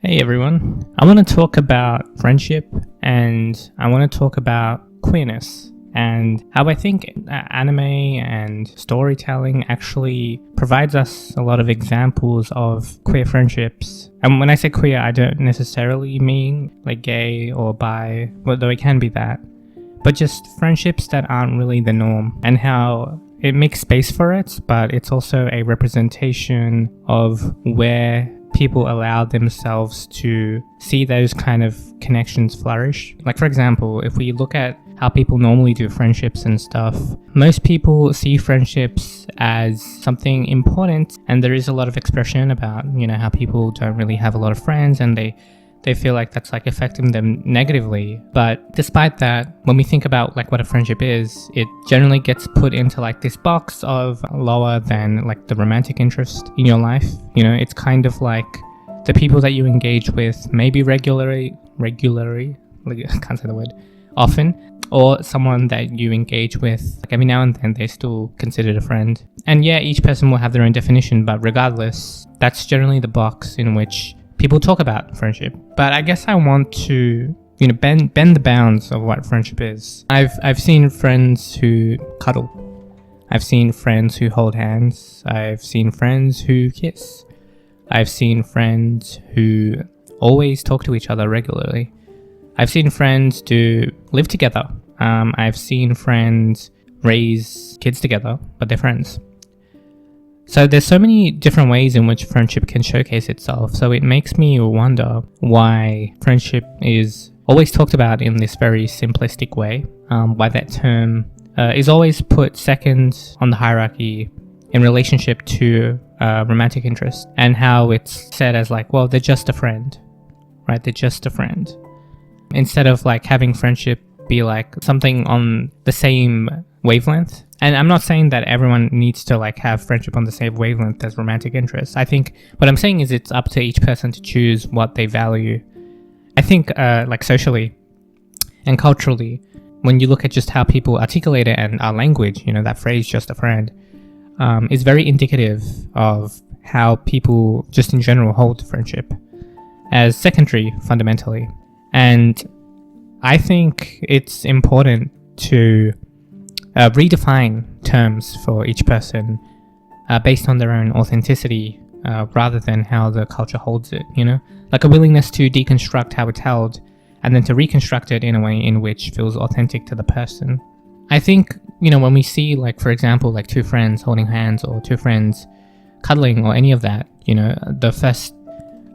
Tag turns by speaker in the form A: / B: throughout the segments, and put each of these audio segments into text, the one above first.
A: Hey everyone, I want to talk about friendship and I want to talk about queerness and how I think anime and storytelling actually provides us a lot of examples of queer friendships. And when I say queer, I don't necessarily mean like gay or bi, although it can be that, but just friendships that aren't really the norm and how it makes space for it, but it's also a representation of where people allow themselves to see those kind of connections flourish. Like, for example, if we look at how people normally do friendships and stuff, most people see friendships as something important, and there is a lot of expression about, how people don't really have a lot of friends and they feel like that's like affecting them negatively. But despite that, when we think about like what a friendship is, it generally gets put into like this box of lower than like the romantic interest in your life. It's kind of like the people that you engage with maybe regularly, like I can't say the word, often, or someone that you engage with like every now and then, they're still considered a friend. And yeah, each person will have their own definition, but regardless, that's generally the box in which people talk about friendship. But I guess I want to, bend the bounds of what friendship is. I've seen friends who cuddle. I've seen friends who hold hands. I've seen friends who kiss. I've seen friends who always talk to each other regularly. I've seen friends live together. I've seen friends raise kids together, but they're friends. So there's so many different ways in which friendship can showcase itself. So it makes me wonder why friendship is always talked about in this very simplistic way. Why that term is always put second on the hierarchy in relationship to romantic interest, and how it's said as like, well, they're just a friend, right? They're just a friend. Instead of like having friendship be like something on the same wavelength. And I'm not saying that everyone needs to like have friendship on the same wavelength as romantic interests. I think what I'm saying is it's up to each person to choose what they value. I think like socially and culturally, when you look at just how people articulate it and our language, that phrase, just a friend, is very indicative of how people just in general hold friendship as secondary fundamentally. And I think it's important to redefine terms for each person based on their own authenticity rather than how the culture holds it, like a willingness to deconstruct how it's held and then to reconstruct it in a way in which feels authentic to the person. I think, when we see, like, for example, like two friends holding hands or two friends cuddling or any of that, the first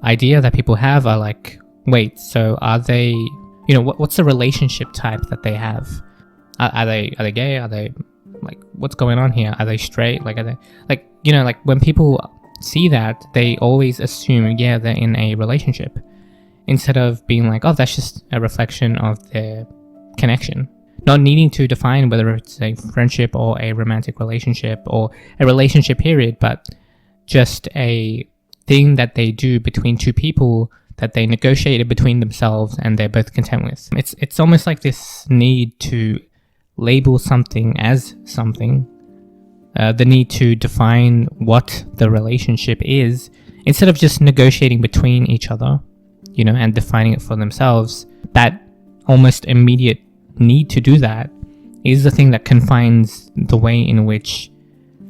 A: idea that people have are like, wait, so are they, what's the relationship type that they have? Are they gay? Are they like, what's going on here? Are they straight? Like, are they like, like when people see that, they always assume, yeah, they're in a relationship, instead of being like, oh, that's just a reflection of their connection. Not needing to define whether it's a friendship or a romantic relationship or a relationship period, but just a thing that they do between two people that they negotiated between themselves and they're both content with. It's almost like this need to label something as something, the need to define what the relationship is, instead of just negotiating between each other, and defining it for themselves. That almost immediate need to do that is the thing that confines the way in which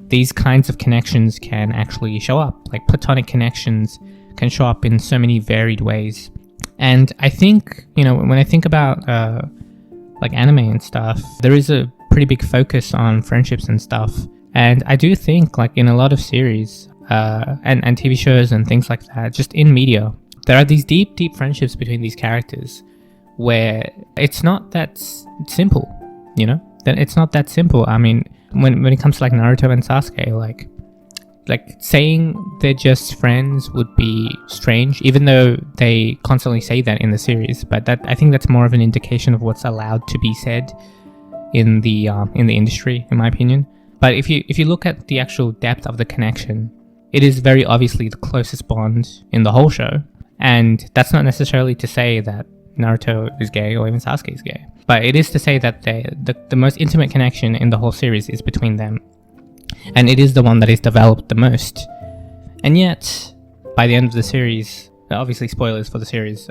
A: these kinds of connections can actually show up. Like platonic connections can show up in so many varied ways. And I think, when I think about like anime and stuff, there is a pretty big focus on friendships and stuff. And I do think like in a lot of series and TV shows and things like that, just in media, there are these deep friendships between these characters where it's not that simple, that it's not that simple. I mean, when it comes to like Naruto and Sasuke, like saying they're just friends would be strange, even though they constantly say that in the series. But I think that's more of an indication of what's allowed to be said in the industry, in my opinion. But if you look at the actual depth of the connection, it is very obviously the closest bond in the whole show. And that's not necessarily to say that Naruto is gay or even Sasuke is gay, but it is to say that the most intimate connection in the whole series is between them, and it is the one that is developed the most. And yet, by the end of the series, obviously spoilers for the series,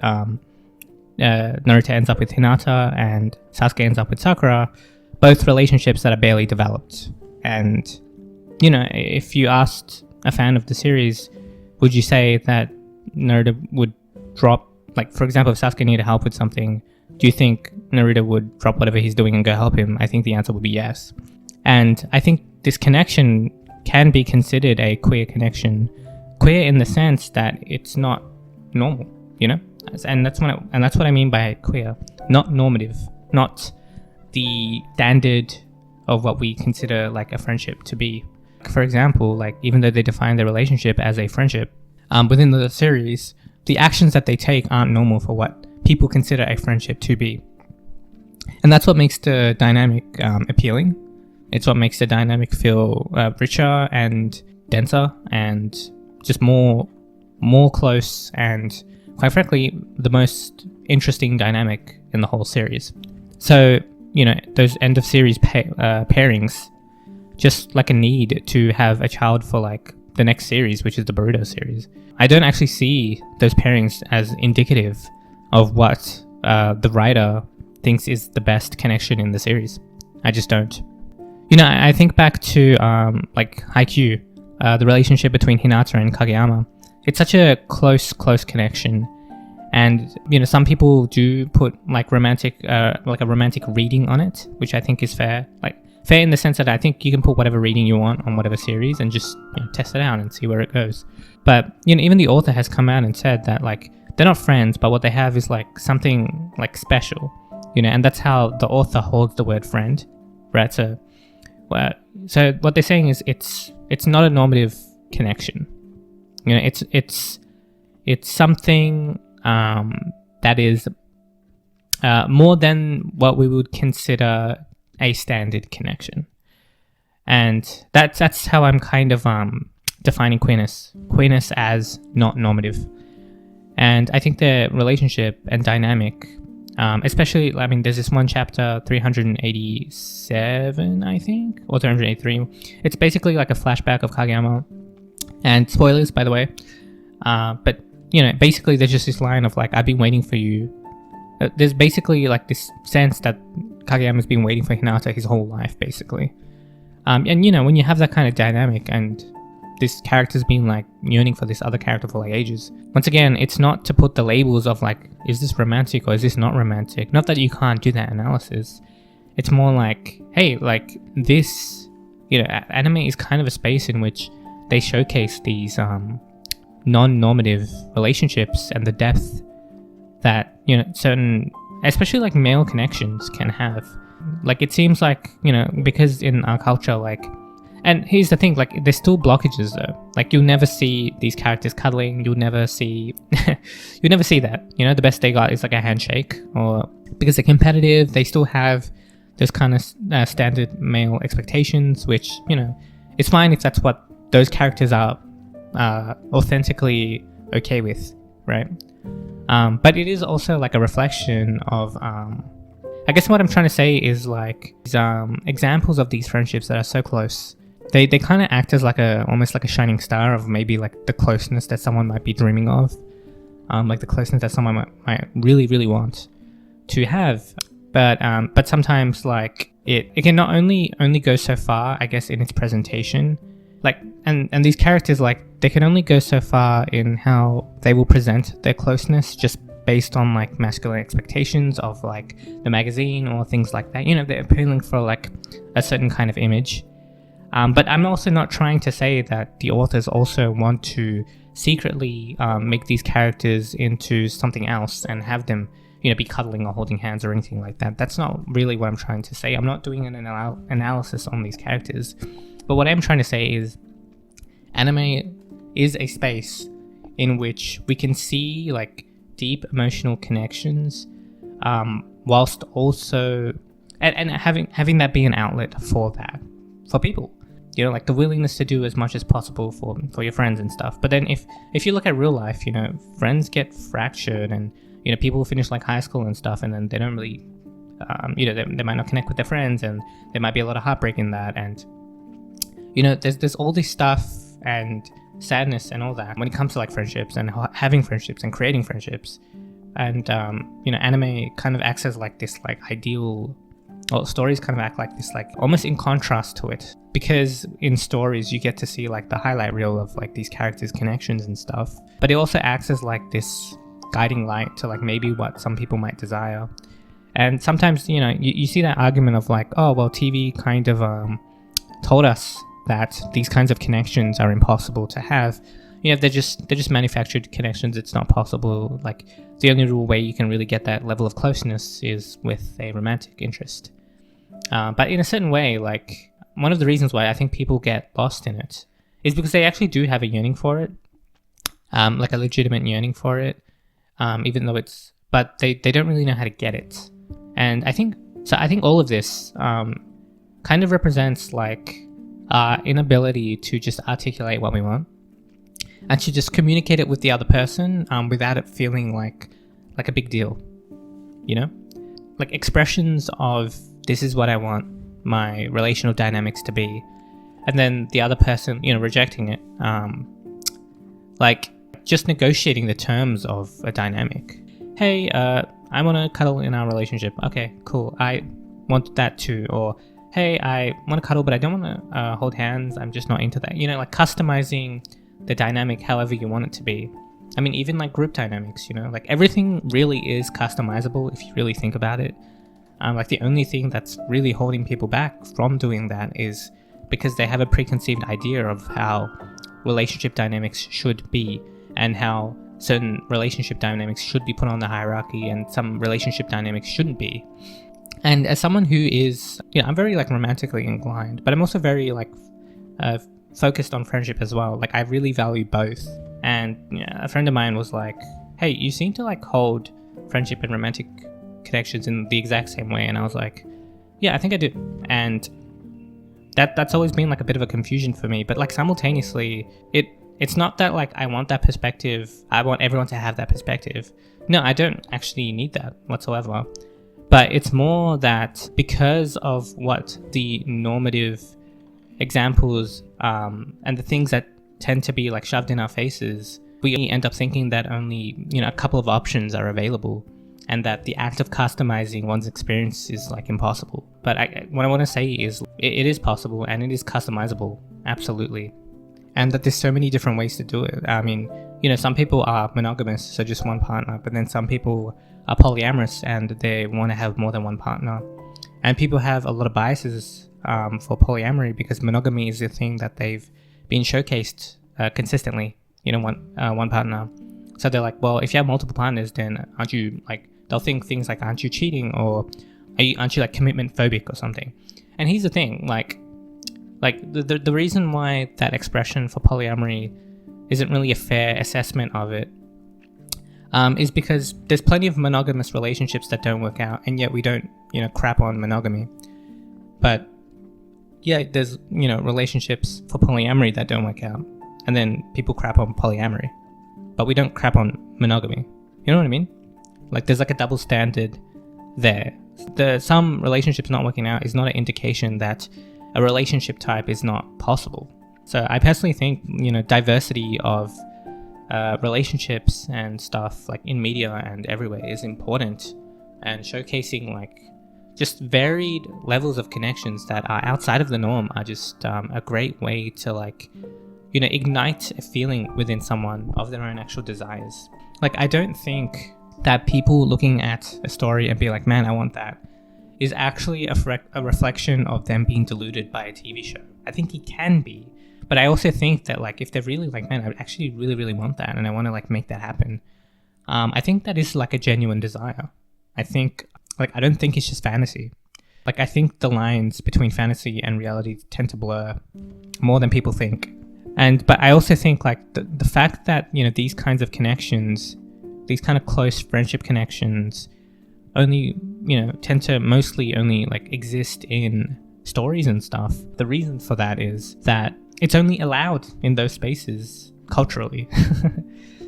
A: Naruto ends up with Hinata and Sasuke ends up with Sakura, both relationships that are barely developed. And, if you asked a fan of the series, would you say that Naruto would drop, like, for example, if Sasuke needed help with something, do you think Naruto would drop whatever he's doing and go help him? I think the answer would be yes. And I think this connection can be considered a queer connection. Queer in the sense that it's not normal, And that's what I mean by queer. Not normative. Not the standard of what we consider like a friendship to be. For example, like even though they define their relationship as a friendship, within the series, the actions that they take aren't normal for what people consider a friendship to be. And that's what makes the dynamic appealing. It's what makes the dynamic feel richer and denser and just more close and, quite frankly, the most interesting dynamic in the whole series. So, those end of series pairings, just like a need to have a child for like the next series, which is the Boruto series. I don't actually see those pairings as indicative of what the writer thinks is the best connection in the series. I just don't. I think back to like Haikyuu, the relationship between Hinata and Kageyama. It's such a close connection. And, some people do put like a romantic reading on it, which I think is fair. Like fair in the sense that I think you can put whatever reading you want on whatever series and just test it out and see where it goes. But, even the author has come out and said that like they're not friends, but what they have is like something like special, and that's how the author holds the word friend, right? So what they're saying is it's not a normative connection. It's something that is more than what we would consider a standard connection. And that's how I'm kind of defining queerness as not normative. And I think the relationship and dynamic, especially, there's this one chapter, 387, I think, or 383. It's basically like a flashback of Kageyama. And spoilers, by the way. But, basically there's just this line of like, I've been waiting for you. There's basically like this sense that Kageyama's been waiting for Hinata his whole life, basically. And, when you have that kind of dynamic and this character's been like yearning for this other character for like ages. Once again, it's not to put the labels of like, is this romantic or is this not romantic? Not that you can't do that analysis. It's more like, hey, like this, anime is kind of a space in which they showcase these non-normative relationships and the depth that, certain, especially like male connections can have. Like it seems like, because in our culture, like, and here's the thing, like there's still blockages though. Like you'll never see these characters cuddling. You'll never see that. The best they got is like a handshake, or because they're competitive, they still have those kind of standard male expectations, which, it's fine if that's what those characters are authentically okay with, right? But it is also like a reflection of, I guess what I'm trying to say is like examples of these friendships that are so close. They kind of act as like almost like a shining star of maybe like the closeness that someone might be dreaming of, like the closeness that someone might really, really want to have. But sometimes like it can not only go so far, I guess, in its presentation, like and these characters, like they can only go so far in how they will present their closeness just based on like masculine expectations of like the magazine or things like that. They're appealing for like a certain kind of image. But I'm also not trying to say that the authors also want to secretly make these characters into something else and have them, be cuddling or holding hands or anything like that. That's not really what I'm trying to say. I'm not doing an analysis on these characters. But what I'm trying to say is anime is a space in which we can see like deep emotional connections, whilst also and having that be an outlet for people. Like the willingness to do as much as possible for your friends and stuff. But then if you look at real life, friends get fractured and, people finish like high school and stuff and then they don't really, they might not connect with their friends and there might be a lot of heartbreak in that. And, there's all this stuff and sadness and all that when it comes to like friendships and having friendships and creating friendships. And anime kind of acts as like this like ideal, well, stories kind of act like this like almost in contrast to it, because in stories you get to see like the highlight reel of like these characters' connections and stuff, but it also acts as like this guiding light to like maybe what some people might desire. And sometimes you see that argument of like, oh well, TV kind of told us that these kinds of connections are impossible to have. They're just manufactured connections. It's not possible. Like the only real way you can really get that level of closeness is with a romantic interest. But in a certain way, like one of the reasons why I think people get lost in it is because they actually do have a yearning for it, like a legitimate yearning for it, even though but they don't really know how to get it. And I think all of this kind of represents like our inability to just articulate what we want and to just communicate it with the other person without it feeling like a big deal, like expressions of this is what I want my relational dynamics to be, and then the other person rejecting it, like just negotiating the terms of a dynamic. Hey, I want to cuddle in our relationship. Okay, cool, I want that too. Or hey, I want to cuddle but I don't want to hold hands, I'm just not into that. Like customizing the dynamic however you want it to be. I mean, even like group dynamics, like everything really is customizable if you really think about it. Like the only thing that's really holding people back from doing that is because they have a preconceived idea of how relationship dynamics should be and how certain relationship dynamics should be put on the hierarchy and some relationship dynamics shouldn't be. And as someone who is, I'm very like romantically inclined, but I'm also very like focused on friendship as well. Like I really value both. And a friend of mine was like, hey, you seem to like hold friendship and romantic connections in the exact same way. And I was like, yeah, I think I do. And that's always been like a bit of a confusion for me. But like simultaneously, it's not that like I want that perspective, I want everyone to have that perspective. No, I don't actually need that whatsoever. But it's more that because of what the normative examples and the things that tend to be like shoved in our faces, we end up thinking that only a couple of options are available, and that the act of customizing one's experience is like impossible. But what I want to say is it is possible and it is customizable, absolutely. And that there's so many different ways to do it. I mean, some people are monogamous, so just one partner, but then some people are polyamorous and they want to have more than one partner. And people have a lot of biases for polyamory because monogamy is the thing that they've been showcased consistently, one partner. So they're like, well, if you have multiple partners, then aren't you like, they'll think things like, aren't you cheating, or aren't you like commitment phobic or something? And here's the thing, like the reason why that expression for polyamory isn't really a fair assessment of it is because there's plenty of monogamous relationships that don't work out, and yet we don't crap on monogamy. But yeah, there's relationships for polyamory that don't work out, and then people crap on polyamory, but we don't crap on monogamy. You know what I mean? Like there's like a double standard there. Some relationships not working out is not an indication that a relationship type is not possible. So I personally think diversity of relationships and stuff like in media and everywhere is important, and showcasing like just varied levels of connections that are outside of the norm are just a great way to like ignite a feeling within someone of their own actual desires. Like I don't think that people looking at a story and be like, man, I want that, is actually a reflection of them being deluded by a TV show. I think it can be, but I also think that like if they're really like, man, I actually really, really want that and I want to like make that happen, I think that is like a genuine desire. I think like, I don't think it's just fantasy. Like I think the lines between fantasy and reality tend to blur more than people think. But I also think like the fact that these kinds of connections, these kind of close friendship connections, only tend to mostly only like exist in stories and stuff. The reason for that is that it's only allowed in those spaces culturally.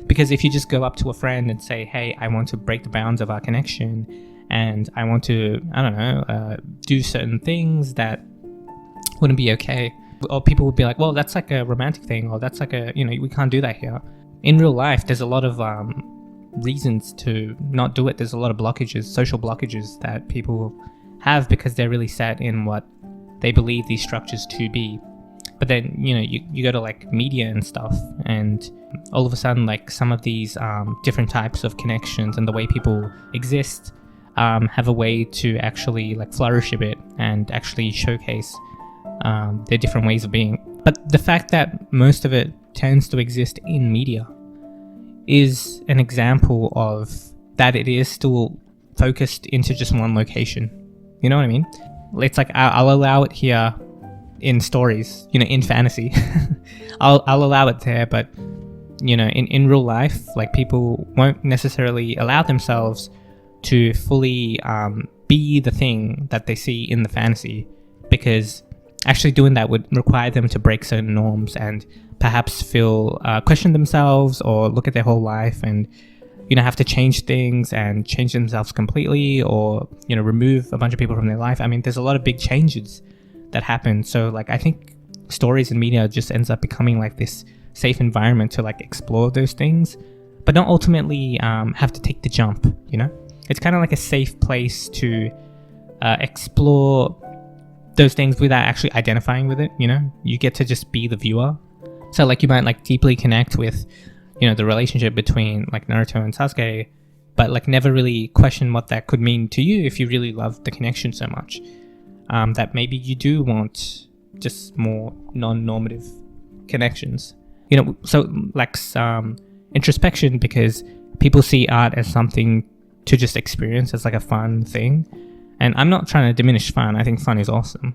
A: Because if you just go up to a friend and say, hey, I want to break the bounds of our connection and I want to, I don't know, do certain things that wouldn't be okay, or people would be like, well, that's like a romantic thing, or that's like a, we can't do that here. In real life, there's a lot of reasons to not do it. There's a lot of blockages, social blockages that people have because they're really set in what they believe these structures to be. But then, you go to like media and stuff, and all of a sudden, like some of these different types of connections and the way people exist have a way to actually like flourish a bit and actually showcase their different ways of being. But the fact that most of it tends to exist in media is an example of that it is still focused into just one location. You know what I mean? It's like I'll allow it here in stories, in fantasy. I'll allow it there, but in real life, like people won't necessarily allow themselves to fully be the thing that they see in the fantasy, because actually doing that would require them to break certain norms and perhaps question themselves or look at their whole life and have to change things and change themselves completely, or remove a bunch of people from their life. I mean, there's a lot of big changes that happen. So like I think stories and media just ends up becoming like this safe environment to like explore those things, but not ultimately have to take the jump. It's kind of like a safe place to explore those things without actually identifying with it. You get to just be the viewer. So like you might like deeply connect with the relationship between like Naruto and Sasuke, but like never really question what that could mean to you if you really love the connection so much. That maybe you do want just more non-normative connections. So like introspection, because people see art as something to just experience, as like a fun thing. And I'm not trying to diminish fun. I think fun is awesome.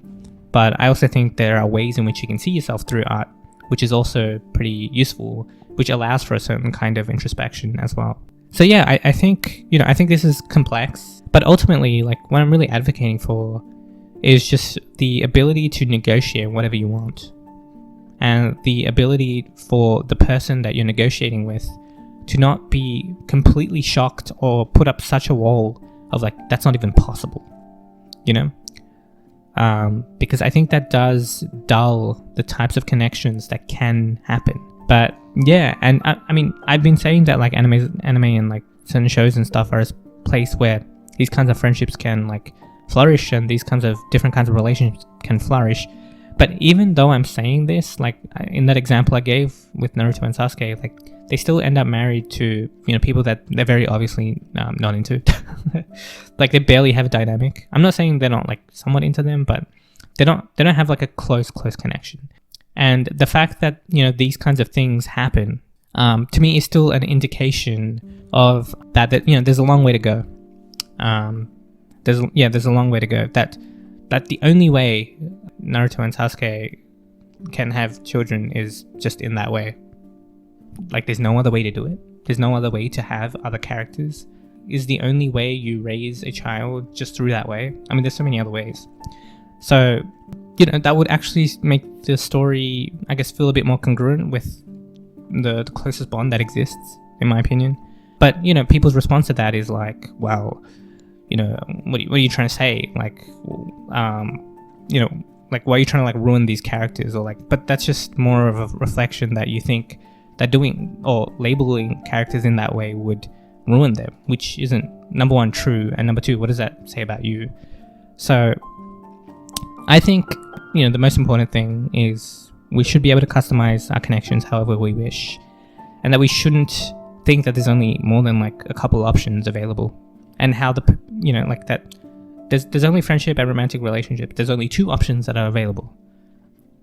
A: But I also think there are ways in which you can see yourself through art, which is also pretty useful, which allows for a certain kind of introspection as well. So yeah, I think, I think this is complex, but ultimately, like what I'm really advocating for is just the ability to negotiate whatever you want, and the ability for the person that you're negotiating with to not be completely shocked or put up such a wall of like, that's not even possible, because I think that does dull the types of connections that can happen. But yeah, and I mean, I've been saying that like anime and like certain shows and stuff are a place where these kinds of friendships can like flourish, and these kinds of different kinds of relationships can flourish. But even though I'm saying this, like in that example I gave with Naruto and Sasuke, like they still end up married to people that they're very obviously not into. Like they barely have a dynamic. I'm not saying they're not like somewhat into them, but they don't have like a close connection. And the fact that these kinds of things happen to me is still an indication of that there's a long way to go. There's a long way to go. That the only way Naruto and Sasuke can have children is just in that way. Like there's no other way to do it. There's no other way to have other characters. Is the only way you raise a child just through that way. I mean, there's so many other ways. So, that would actually make the story, I guess, feel a bit more congruent with the closest bond that exists, in my opinion. But, people's response to that is like, well, what are you trying to say? Like, like, why are you trying to like ruin these characters? Or like, but that's just more of a reflection that you think that doing or labeling characters in that way would ruin them, which isn't, number one, true, and number two, what does that say about you? So I think the most important thing is we should be able to customize our connections however we wish, and that we shouldn't think that there's only more than like a couple options available, and how like that there's only friendship and romantic relationships, there's only two options that are available.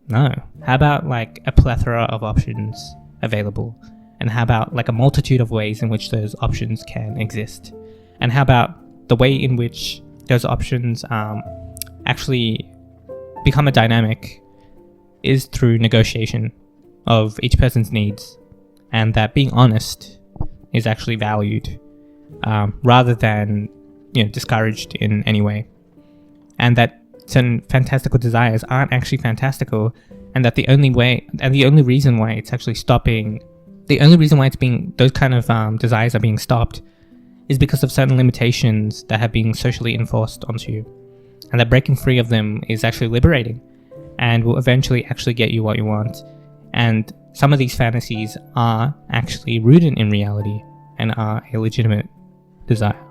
A: No, how about like a plethora of options available? And how about like a multitude of ways in which those options can exist? And how about the way in which those options actually become a dynamic is through negotiation of each person's needs, and that being honest is actually valued rather than discouraged in any way, and that certain fantastical desires aren't actually fantastical, and that the only reason why it's actually stopping, the only reason why it's being, those kind of desires are being stopped is because of certain limitations that have been socially enforced onto you, and that breaking free of them is actually liberating. and will eventually actually get you what you want. And some of these fantasies are actually rooted in reality and are a legitimate desire.